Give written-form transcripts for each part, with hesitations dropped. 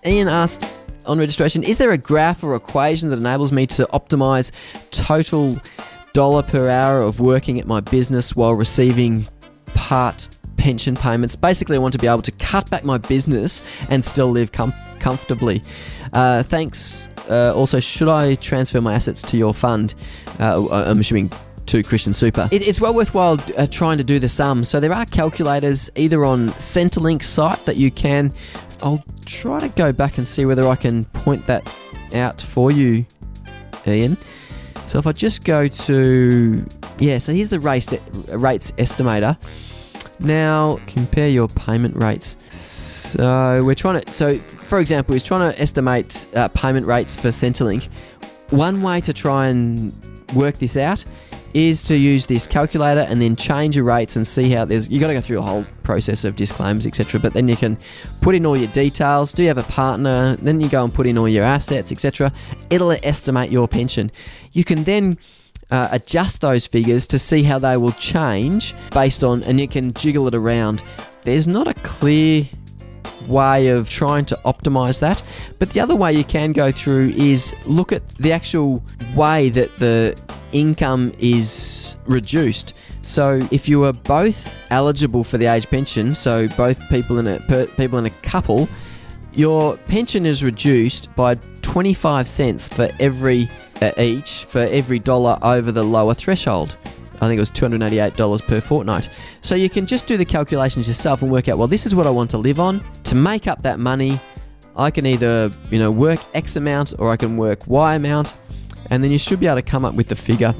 Ian asked on registration, is there a graph or equation that enables me to optimize total dollar per hour of working at my business while receiving part pension payments? Basically, I want to be able to cut back my business and still live comfortably. Thanks. Also, should I transfer my assets to your fund? I'm assuming to Christian Super. It's well worthwhile trying to do the sum. So there are calculators either on Centrelink's site that you can. I'll try to go back and see whether I can point that out for you, Ian. So if I just go to... Yeah, so here's the rates estimator. Now, compare your payment rates. So we're trying to... So, for example, he's trying to estimate payment rates for Centrelink. One way to try and work this out is to use this calculator and then change your rates and see how there's... You've got to go through a whole process of disclaimers, etc. But then you can put in all your details. Do you have a partner? Then you go and put in all your assets, etc. It'll estimate your pension. You can then adjust those figures to see how they will change based on... And you can jiggle it around. There's not a clear way of trying to optimize that, but the other way you can go through is look at the actual way that the income is reduced. So if you are both eligible for the age pension, so both people in a couple, your pension is reduced by 25 cents for every dollar over the lower threshold. I think it was $288 per fortnight. So you can just do the calculations yourself and work out, well, this is what I want to live on. To make up that money, I can either, work X amount or I can work Y amount, and then you should be able to come up with the figure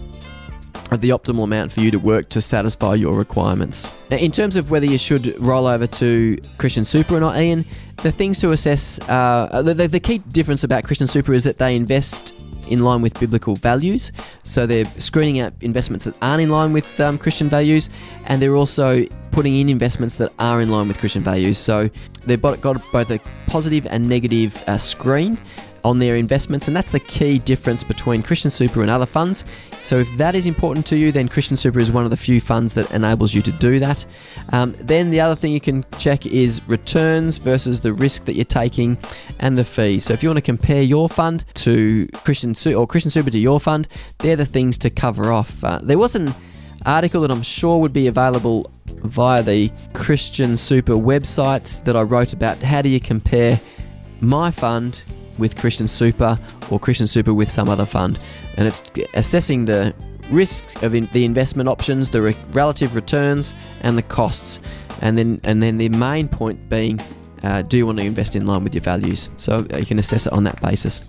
of the optimal amount for you to work to satisfy your requirements. Now, in terms of whether you should roll over to Christian Super or not, Ian, the things to assess, the key difference about Christian Super is that they invest in line with biblical values. So they're screening out investments that aren't in line with Christian values, and they're also putting in investments that are in line with Christian values. So they've got both a positive and negative screen on their investments, and that's the key difference between Christian Super and other funds. So if that is important to you, then Christian Super is one of the few funds that enables you to do that. Then the other thing you can check is returns versus the risk that you're taking and the fee. So if you want to compare your fund to Christian Super to your fund, they're the things to cover off. There was an article that I'm sure would be available via the Christian Super website that I wrote about how do you compare my fund with Christian Super or Christian Super with some other fund, and it's assessing the risks of the investment options, the relative returns, and the costs, and then the main point being, do you want to invest in line with your values? So you can assess it on that basis.